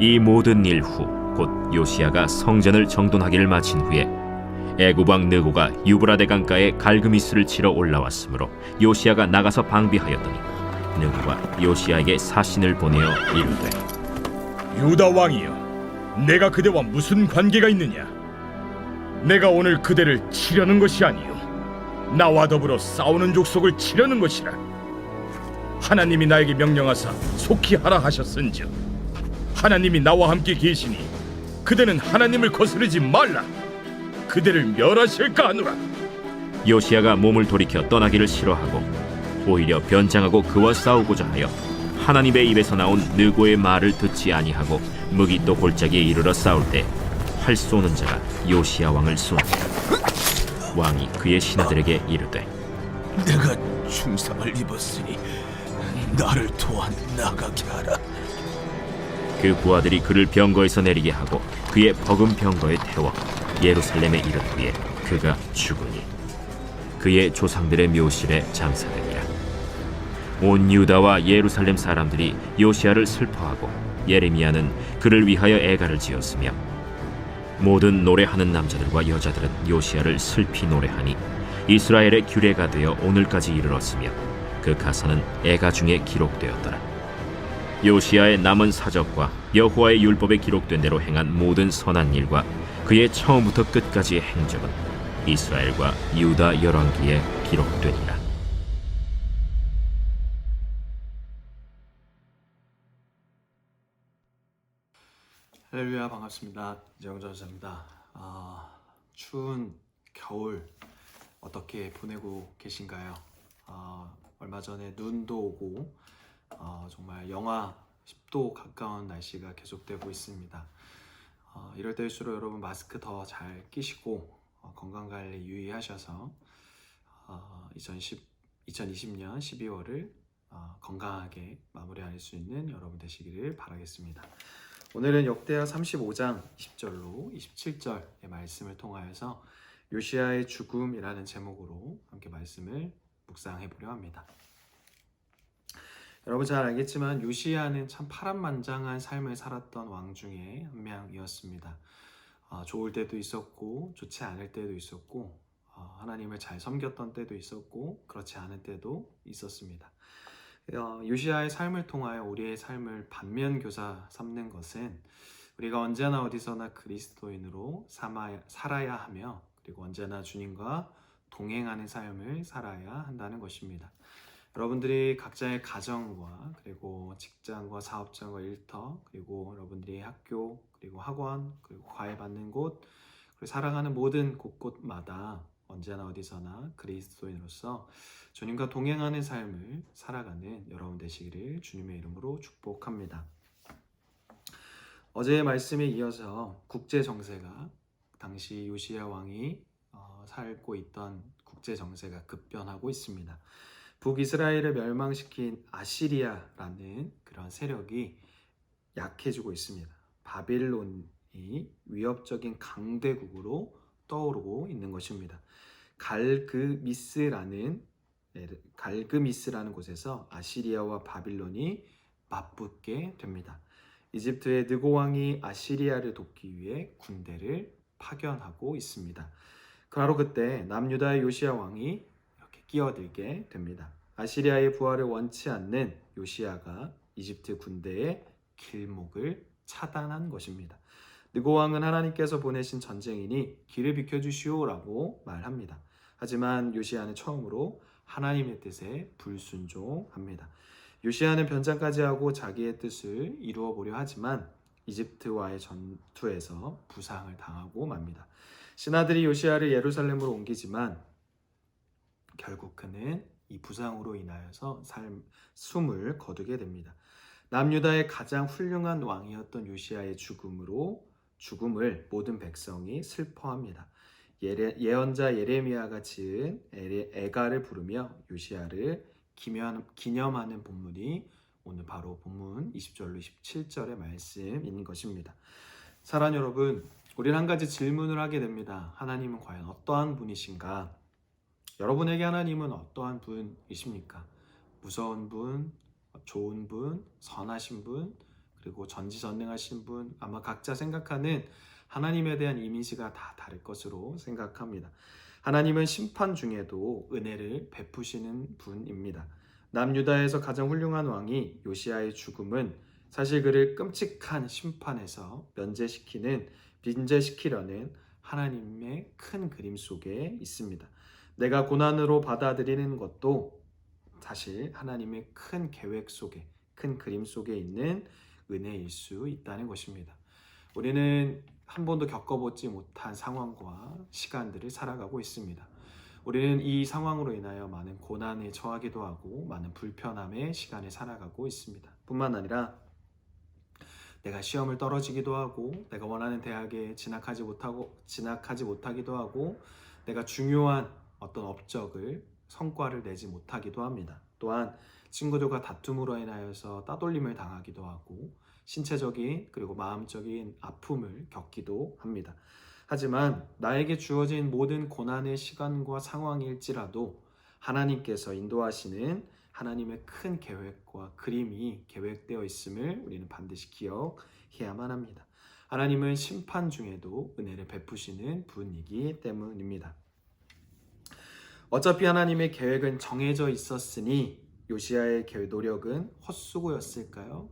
이 모든 일 후 곧 요시야가 성전을 정돈하기를 마친 후에 애굽 왕 느고가 유브라데 강가에 갈그미스를 치러 올라왔으므로 요시야가 나가서 방비하였더니 느고가 요시야에게 사신을 보내어 이르되 유다 왕이여, 내가 그대와 무슨 관계가 있느냐? 내가 오늘 그대를 치려는 것이 아니요 나와 더불어 싸우는 족속을 치려는 것이라. 하나님이 나에게 명령하사 속히 하라 하셨은즉 하나님이 나와 함께 계시니 그대는 하나님을 거스르지 말라. 그대를 멸하실까 하노라. 요시야가 몸을 돌이켜 떠나기를 싫어하고 오히려 변장하고 그와 싸우고자 하여 하나님의 입에서 나온 느고의 말을 듣지 아니하고 무기또 골짜기에 이르러 싸울 때 활 쏘는 자가 요시야 왕을 쏘니라. 왕이 그의 신하들에게 이르되 내가 중상을 입었으니 나를 또한 나가게 하라. 그 부하들이 그를 병거에서 내리게 하고 그의 버금 병거에 태워 예루살렘에 이른 후에 그가 죽으니 그의 조상들의 묘실에 장사되니라. 온 유다와 예루살렘 사람들이 요시야를 슬퍼하고 예레미야는 그를 위하여 애가를 지었으며 모든 노래하는 남자들과 여자들은 요시야를 슬피 노래하니 이스라엘의 규례가 되어 오늘까지 이르렀으며 그 가사는 애가 중에 기록되었더라. 요시야의 남은 사적과 여호와의 율법에 기록된 대로 행한 모든 선한 일과 그의 처음부터 끝까지의 행적은 이스라엘과 유다 열왕기에 기록되니라. 할렐루야, 반갑습니다. 이재영 전사입니다. 추운 겨울 어떻게 보내고 계신가요? 얼마 전에 눈도 오고 정말 영하 10도 가까운 날씨가 계속되고 있습니다. 이럴 때일수록 여러분 마스크 더 잘 끼시고 건강관리 유의하셔서 2020년 12월을 건강하게 마무리할 수 있는 여러분 되시기를 바라겠습니다. 오늘은 역대하 35장 10절로 27절의 말씀을 통하여서 요시야의 죽음이라는 제목으로 함께 말씀을 묵상해 보려 합니다. 여러분 잘 알겠지만 요시야는 참 파란만장한 삶을 살았던 왕 중에 한 명이었습니다. 좋을 때도 있었고 좋지 않을 때도 있었고 하나님을 잘 섬겼던 때도 있었고 그렇지 않은 때도 있었습니다. 요시야의 삶을 통하여 우리의 삶을 반면교사 삼는 것은 우리가 언제나 어디서나 그리스도인으로 살아야 하며 그리고 언제나 주님과 동행하는 삶을 살아야 한다는 것입니다. 여러분들이 각자의 가정과 그리고 직장과 사업장과 일터 그리고 여러분들이 학교 그리고 학원 그리고 과외받는 곳 그리고 살아가는 모든 곳곳마다 언제나 어디서나 그리스도인으로서 주님과 동행하는 삶을 살아가는 여러분 되시기를 주님의 이름으로 축복합니다. 어제의 말씀에 이어서 국제 정세가 당시 요시야 왕이 살고 있던 국제 정세가 급변하고 있습니다. 북이스라엘을 멸망시킨 아시리아라는 그런 세력이 약해지고 있습니다. 바빌론이 위협적인 강대국으로 떠오르고 있는 것입니다. 갈그미스라는 곳에서 아시리아와 바빌론이 맞붙게 됩니다. 이집트의 느고 왕이 아시리아를 돕기 위해 군대를 파견하고 있습니다. 바로 그때 남유다의 요시야 왕이 이렇게 끼어들게 됩니다. 아시리아의 부활을 원치 않는 요시야가 이집트 군대의 길목을 차단한 것입니다. 느고 왕은 하나님께서 보내신 전쟁이니 길을 비켜주시오라고 말합니다. 하지만 요시야는 처음으로 하나님의 뜻에 불순종합니다. 요시야는 변장까지 하고 자기의 뜻을 이루어 보려 하지만 이집트와의 전투에서 부상을 당하고 맙니다. 신하들이 요시야를 예루살렘으로 옮기지만 결국 그는 이 부상으로 인하여서 숨을 거두게 됩니다. 남유다의 가장 훌륭한 왕이었던 요시야의 죽음을 모든 백성이 슬퍼합니다. 예언자 예레미야가 지은 애가를 부르며 요시야를 기념하는 본문이 오늘 바로 본문 20절로 27절의 말씀인 것입니다. 사랑하는 여러분, 우리는 한 가지 질문을 하게 됩니다. 하나님은 과연 어떠한 분이신가? 여러분에게 하나님은 어떠한 분이십니까? 무서운 분, 좋은 분, 선하신 분, 그리고 전지전능하신 분, 아마 각자 생각하는 하나님에 대한 이미지가 다 다를 것으로 생각합니다. 하나님은 심판 중에도 은혜를 베푸시는 분입니다. 남유다에서 가장 훌륭한 왕이 요시야의 죽음은 사실 그를 끔찍한 심판에서 빈제시키려는 하나님의 큰 그림 속에 있습니다. 내가 고난으로 받아들이는 것도 사실 하나님의 큰 계획 속에, 큰 그림 속에 있는 은혜일 수 있다는 것입니다. 우리는 한 번도 겪어보지 못한 상황과 시간들을 살아가고 있습니다. 우리는 이 상황으로 인하여 많은 고난에 처하기도 하고 많은 불편함의 시간을 살아가고 있습니다. 뿐만 아니라 내가 시험을 떨어지기도 하고 내가 원하는 대학에 진학하지 못하기도 하고 내가 중요한 어떤 업적을 성과를 내지 못하기도 합니다. 또한 친구들과 다툼으로 인하여서 따돌림을 당하기도 하고 신체적인 그리고 마음적인 아픔을 겪기도 합니다. 하지만 나에게 주어진 모든 고난의 시간과 상황일지라도 하나님께서 인도하시는 하나님의 큰 계획과 그림이 계획되어 있음을 우리는 반드시 기억해야만 합니다. 하나님은 심판 중에도 은혜를 베푸시는 분이기 때문입니다. 어차피 하나님의 계획은 정해져 있었으니 요시야의 노력은 헛수고였을까요?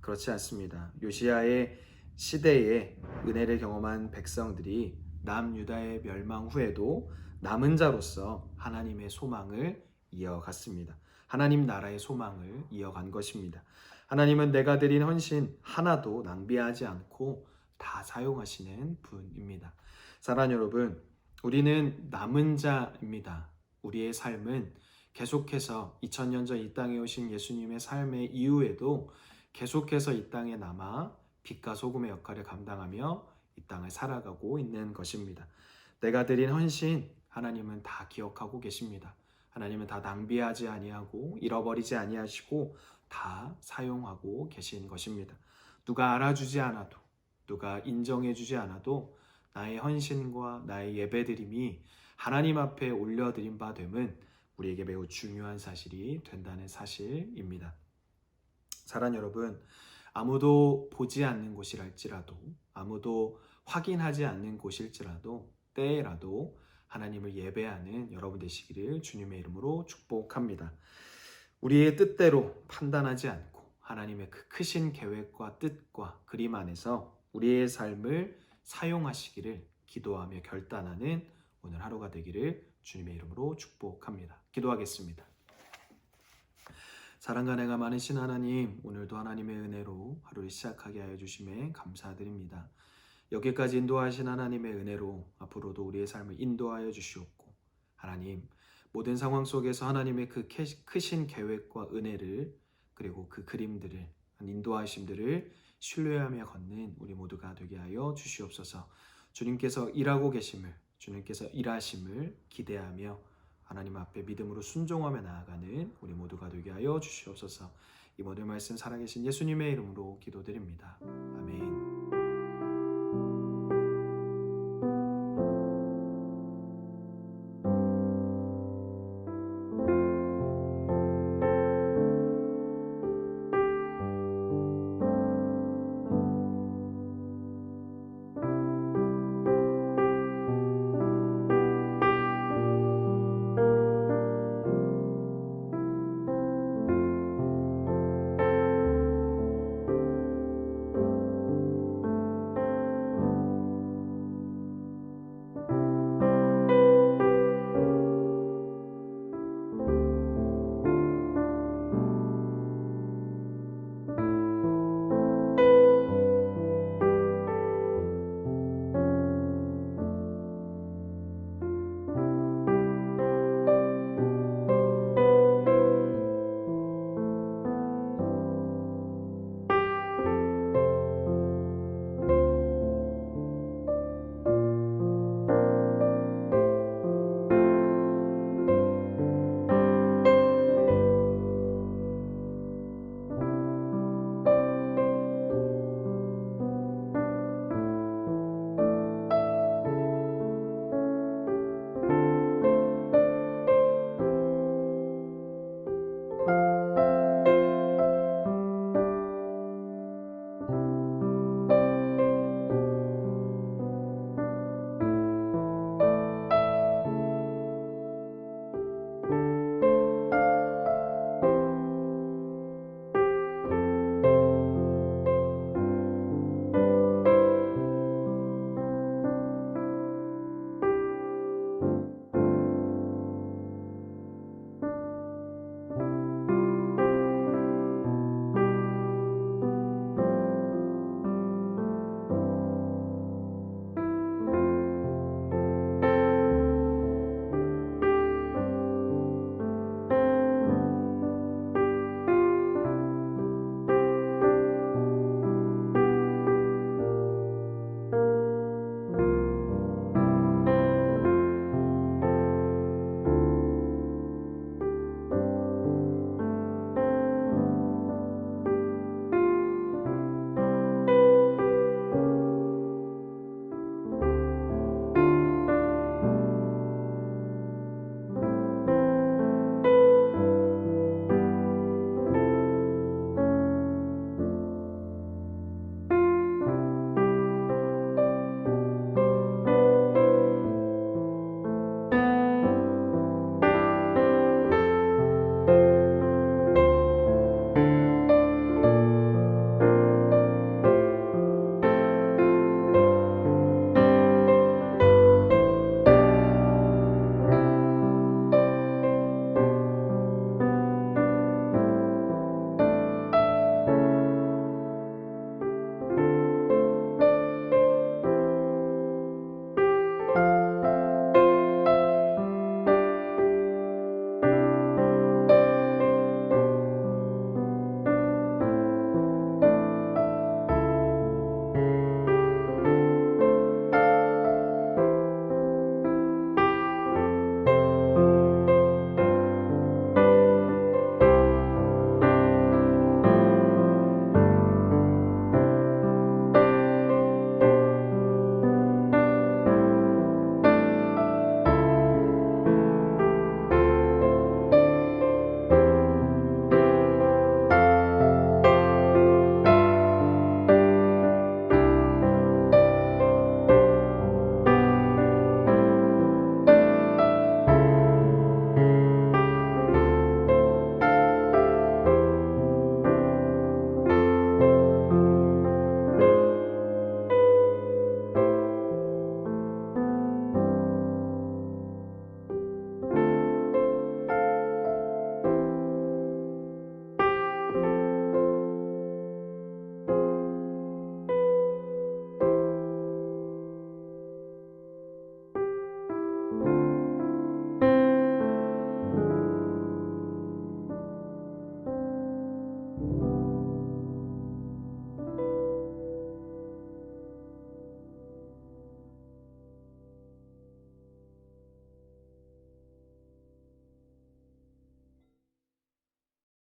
그렇지 않습니다. 요시야의 시대에 은혜를 경험한 백성들이 남유다의 멸망 후에도 남은 자로서 하나님의 소망을 이어갔습니다. 하나님 나라의 소망을 이어간 것입니다. 하나님은 내가 드린 헌신 하나도 낭비하지 않고 다 사용하시는 분입니다. 사랑하는 여러분, 우리는 남은 자입니다. 우리의 삶은 계속해서 2000년 전 이 땅에 오신 예수님의 삶의 이후에도 계속해서 이 땅에 남아 빛과 소금의 역할을 감당하며 이 땅을 살아가고 있는 것입니다. 내가 드린 헌신 하나님은 다 기억하고 계십니다. 하나님은 다 낭비하지 아니하고 잃어버리지 아니하시고 다 사용하고 계신 것입니다. 누가 알아주지 않아도 누가 인정해주지 않아도 나의 헌신과 나의 예배드림이 하나님 앞에 올려드린 바 됨은 우리에게 매우 중요한 사실이 된다는 사실입니다. 사랑하는 여러분, 아무도 보지 않는 곳이랄지라도 아무도 확인하지 않는 곳일지라도 때에라도 하나님을 예배하는 여러분 되시기를 주님의 이름으로 축복합니다. 우리의 뜻대로 판단하지 않고 하나님의 그 크신 계획과 뜻과 그림 안에서 우리의 삶을 사용하시기를 기도하며 결단하는 오늘 하루가 되기를 주님의 이름으로 축복합니다. 기도하겠습니다. 사랑과 은혜가 많으신 하나님, 오늘도 하나님의 은혜로 하루를 시작하게 하여 주심에 감사드립니다. 여기까지 인도하신 하나님의 은혜로 앞으로도 우리의 삶을 인도하여 주시옵고, 하나님 모든 상황 속에서 하나님의 그 크신 계획과 은혜를 그리고 그 그림들을 인도하심들을 신뢰하며 걷는 우리 모두가 되게 하여 주시옵소서. 주님께서 일하고 계심을, 주님께서 일하심을 기대하며 하나님 앞에 믿음으로 순종하며 나아가는 우리 모두가 되게 하여 주시옵소서. 이 모든 말씀 살아계신 예수님의 이름으로 기도드립니다. 아멘.